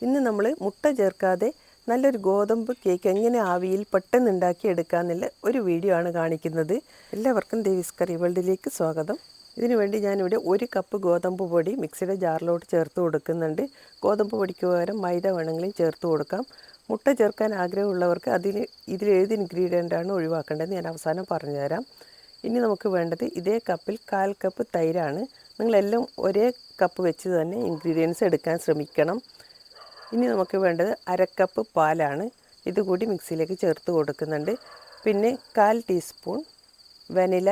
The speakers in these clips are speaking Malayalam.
ഇന്ന് നമ്മൾ മുട്ട ചേർക്കാതെ നല്ലൊരു ഗോതമ്പ് കേക്ക് എങ്ങനെ ആവിയിൽ പെട്ടെന്ന് ഉണ്ടാക്കി എടുക്കാമെന്നുള്ള ഒരു വീഡിയോ ആണ് കാണിക്കുന്നത്. എല്ലാവർക്കും ദേവീസ് കറി വേൾഡിലേക്ക് സ്വാഗതം. ഇതിനു വേണ്ടി ഞാനിവിടെ 1 കപ്പ് ഗോതമ്പ് പൊടി മിക്സിയുടെ ജാറിലോട്ട് ചേർത്ത് കൊടുക്കുന്നുണ്ട്. ഗോതമ്പ് പൊടിക്ക് പകരം മൈദ വേണമെങ്കിലും ചേർത്ത് കൊടുക്കാം. മുട്ട ചേർക്കാൻ ആഗ്രഹമുള്ളവർക്ക് ഇതിലേത് ഇൻഗ്രീഡിയൻ്റാണ് ഒഴിവാക്കേണ്ടതെന്ന് ഞാൻ അവസാനം പറഞ്ഞുതരാം. ഇനി നമുക്ക് വേണ്ടത് ഇതേ കപ്പിൽ 1/4 കപ്പ് തൈരാണ്. നിങ്ങളെല്ലാം ഒരേ കപ്പ് വെച്ച് തന്നെ ഇൻഗ്രീഡിയൻസ് എടുക്കാൻ ശ്രമിക്കണം. ഇനി നമുക്ക് വേണ്ടത് 1/2 കപ്പ് പാലാണ്. ഇതുകൂടി മിക്സിയിലേക്ക് ചേർത്ത് കൊടുക്കുന്നുണ്ട്. പിന്നെ 1/4 ടീസ്പൂൺ വാനില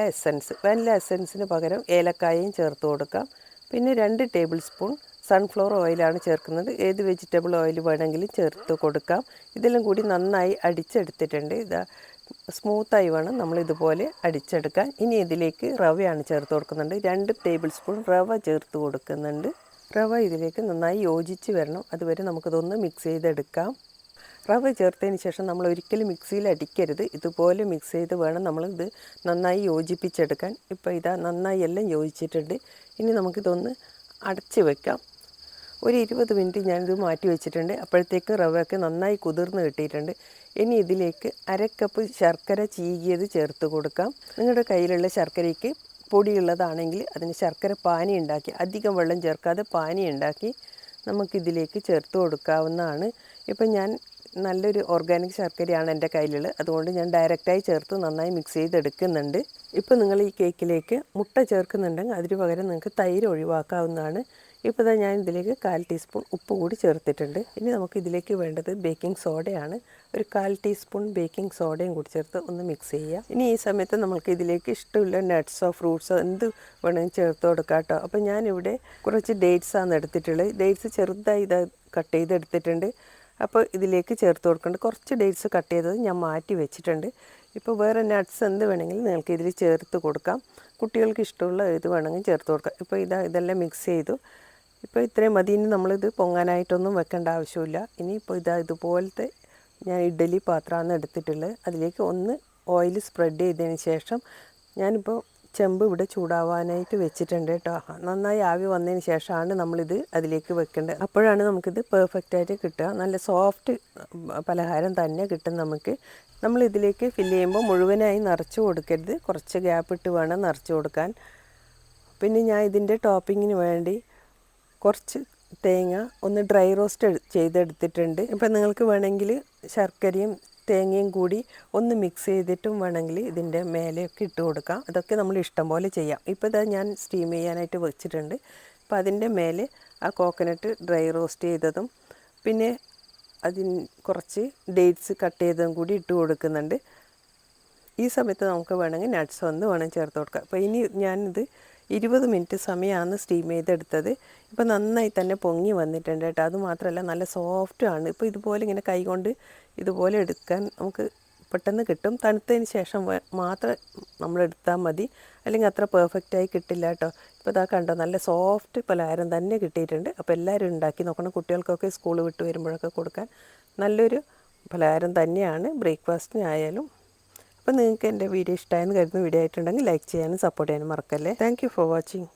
എസൻസിന് പകരം ഏലക്കായയും ചേർത്ത് കൊടുക്കാം. പിന്നെ 2 ടേബിൾ സ്പൂൺ സൺഫ്ലവർ ഓയിലാണ് ചേർക്കുന്നത്. ഏത് വെജിറ്റബിൾ ഓയിൽ വേണമെങ്കിലും ചേർത്ത് കൊടുക്കാം. ഇതെല്ലാം കൂടി നന്നായി അടിച്ചെടുത്തിട്ടുണ്ട്. സ്മൂത്തായി വേണം നമ്മളിതുപോലെ അടിച്ചെടുക്കാൻ. ഇനി ഇതിലേക്ക് റവയാണ് ചേർത്ത് കൊടുക്കുന്നുണ്ട്. 2 ടേബിൾ സ്പൂൺ റവ ചേർത്ത് കൊടുക്കുന്നുണ്ട്. റവ ഇതിലേക്ക് നന്നായി യോജിച്ച് വരണം. അതുവരെ നമുക്കിതൊന്ന് മിക്സ് ചെയ്തെടുക്കാം. റവ ചേർത്തതിന് ശേഷം നമ്മൾ ഒരിക്കലും മിക്സിയിൽ അടിക്കരുത്. ഇതുപോലെ മിക്സ് ചെയ്ത് വേണം നമ്മളിത് നന്നായി യോജിപ്പിച്ചെടുക്കാൻ. ഇപ്പോൾ നന്നായി എല്ലാം യോജിച്ചിട്ടുണ്ട്. ഇനി നമുക്കിതൊന്ന് അടച്ച് വെക്കാം. ഒരു 20 മിനിറ്റ് ഞാനിത് മാറ്റി വെച്ചിട്ടുണ്ട്. അപ്പോഴത്തേക്ക് റവയൊക്കെ നന്നായി കുതിർന്ന് കിട്ടിയിട്ടുണ്ട്. ഇനി ഇതിലേക്ക് 1/2 കപ്പ് ശർക്കര ചീകിയത് ചേർത്ത് കൊടുക്കാം. നിങ്ങളുടെ കയ്യിലുള്ള ശർക്കരയ്ക്ക് പൊടിയുള്ളതാണെങ്കിൽ അതിന് ശർക്കര പാനി ഉണ്ടാക്കി, അധികം വെള്ളം ചേർക്കാതെ പാനി ഉണ്ടാക്കി നമുക്കിതിലേക്ക് ചേർത്ത് കൊടുക്കാവുന്നതാണ്. ഇപ്പം ഞാൻ നല്ലൊരു ഓർഗാനിക് ശർക്കരയാണ് എൻ്റെ കയ്യിലുള്ളത്. അതുകൊണ്ട് ഞാൻ ഡയറക്റ്റായി ചേർത്ത് നന്നായി മിക്സ് ചെയ്തെടുക്കുന്നുണ്ട്. ഇപ്പോൾ നിങ്ങൾ ഈ കേക്കിലേക്ക് മുട്ട ചേർക്കുന്നുണ്ടെങ്കിൽ അതിന് പകരം നിങ്ങൾക്ക് തൈര് ഒഴിവാക്കാവുന്നതാണ്. ഇപ്പോൾ ഞാൻ ഇതിലേക്ക് 1/4 ടീസ്പൂൺ ഉപ്പ് കൂടി ചേർത്തിട്ടുണ്ട്. ഇനി നമുക്ക് ഇതിലേക്ക് വേണ്ടത് ബേക്കിംഗ് സോഡയാണ്. ഒരു 1/4 ടീസ്പൂൺ ബേക്കിംഗ് സോഡയും കൂടി ചേർത്ത് ഒന്ന് മിക്സ് ചെയ്യുക. ഇനി ഈ സമയത്ത് നമുക്ക് ഇതിലേക്ക് ഇഷ്ടമുള്ള നട്ട്സോ ഫ്രൂട്ട്സോ എന്ത് വേണമെങ്കിൽ ചേർത്ത് കൊടുക്കാം കേട്ടോ. അപ്പോൾ ഞാനിവിടെ കുറച്ച് ഡേറ്റ്സാണ് എടുത്തിട്ടുള്ളത്. ഡേറ്റ്സ് ചെറുതായി കട്ട് ചെയ്തെടുത്തിട്ടുണ്ട്. അപ്പോൾ ഇതിലേക്ക് ചേർത്ത് കൊടുക്കേണ്ടത് കുറച്ച് ഡേറ്റ്സ് കട്ട് ചെയ്തത് ഞാൻ മാറ്റി വെച്ചിട്ടുണ്ട്. ഇപ്പോൾ വേറെ നട്ട്സ് എന്ത് വേണമെങ്കിലും നിങ്ങൾക്ക് ഇതിൽ ചേർത്ത് കൊടുക്കാം. കുട്ടികൾക്ക് ഇഷ്ടമുള്ള ഇത് വേണമെങ്കിൽ ചേർത്ത് കൊടുക്കാം. ഇപ്പോൾ ഇതെല്ലാം മിക്സ് ചെയ്തു. ഇപ്പോൾ ഇത്രയും മതി. ഇനി നമ്മളിത് പൊങ്ങാനായിട്ടൊന്നും വെക്കേണ്ട ആവശ്യമില്ല. ഇനിയിപ്പോൾ ഇതുപോലത്തെ ഞാൻ ഇഡ്ഡലി പാത്രമാണ് എടുത്തിട്ടുള്ളത്. അതിലേക്ക് ഒന്ന് ഓയിൽ സ്പ്രെഡ് ചെയ്തതിന് ശേഷം ഞാനിപ്പോൾ ചെമ്പ് ഇവിടെ ചൂടാവാനായിട്ട് വെച്ചിട്ടുണ്ട് കേട്ടോ. നന്നായി ആവി വന്നതിന് ശേഷമാണ് നമ്മളിത് അതിലേക്ക് വെക്കേണ്ടത്. അപ്പോഴാണ് നമുക്കിത് പെർഫെക്റ്റായിട്ട് കിട്ടുക. നല്ല സോഫ്റ്റ് പലഹാരം തന്നെ കിട്ടും നമുക്ക്. നമ്മളിതിലേക്ക് ഫില്ല് ചെയ്യുമ്പോൾ മുഴുവനായി നിറച്ച് കൊടുക്കരുത്. കുറച്ച് ഗ്യാപ്പ് ഇട്ട് വേണം നിറച്ച് കൊടുക്കാൻ. പിന്നെ ഞാൻ ഇതിൻ്റെ ടോപ്പിങ്ങിന് വേണ്ടി കുറച്ച് തേങ്ങ ഒന്ന് ഡ്രൈ റോസ്റ്റ് ചെയ്തെടുത്തിട്ടുണ്ട്. ഇപ്പം നിങ്ങൾക്ക് വേണമെങ്കിൽ ശർക്കരയും തേങ്ങയും കൂടി ഒന്ന് മിക്സ് ചെയ്തിട്ടും വേണമെങ്കിൽ ഇതിൻ്റെ മേലെയൊക്കെ ഇട്ട് കൊടുക്കാം. അതൊക്കെ നമ്മൾ ഇഷ്ടം പോലെ ചെയ്യാം. ഇപ്പോൾ ഞാൻ സ്റ്റീം ചെയ്യാനായിട്ട് വെച്ചിട്ടുണ്ട്. അപ്പോൾ അതിൻ്റെ മേലെ ആ കോക്കനട്ട് ഡ്രൈ റോസ്റ്റ് ചെയ്തതും പിന്നെ കുറച്ച് ഡേറ്റ്സ് കട്ട് ചെയ്തതും കൂടി ഇട്ട് കൊടുക്കുന്നുണ്ട്. ഈ സമയത്ത് നമുക്ക് വേണമെങ്കിൽ നട്ട്സ് വേണം ചേർത്ത് കൊടുക്കാം. അപ്പോൾ ഇനി ഞാനിത് 20 മിനിറ്റ് സമയമാണ് സ്റ്റീം ചെയ്തെടുത്തത്. ഇപ്പോൾ നന്നായി തന്നെ പൊങ്ങി വന്നിട്ടുണ്ട് കേട്ടോ. അതുമാത്രമല്ല നല്ല സോഫ്റ്റാണ്. ഇപ്പോൾ ഇതുപോലെ ഇങ്ങനെ കൈകൊണ്ട് ഇതുപോലെ എടുക്കാൻ നമുക്ക് പെട്ടെന്ന് കിട്ടും. തണുത്തതിന് ശേഷം മാത്രം നമ്മളെടുത്താൽ മതി, അല്ലെങ്കിൽ അത്ര പെർഫെക്റ്റായി കിട്ടില്ല കേട്ടോ. ഇപ്പോൾ കണ്ടോ, നല്ല സോഫ്റ്റ് പലഹാരം തന്നെ കിട്ടിയിട്ടുണ്ട്. അപ്പോൾ എല്ലാവരും ഉണ്ടാക്കി നോക്കണം. കുട്ടികൾക്കൊക്കെ സ്കൂൾ വിട്ട് വരുമ്പോഴൊക്കെ കൊടുക്കാൻ നല്ലൊരു പലഹാരം തന്നെയാണ്, ബ്രേക്ക്ഫാസ്റ്റിനായാലും. അപ്പോൾ നിങ്ങൾക്ക് എൻ്റെ വീഡിയോ ഇഷ്ടമായെന്ന് കരുതുന്ന വീഡിയോ ആയിട്ടുണ്ടെങ്കിൽ ലൈക്ക് ചെയ്യാനും സപ്പോർട്ട് ചെയ്യാനും മറക്കല്ലേ. Thank you for watching.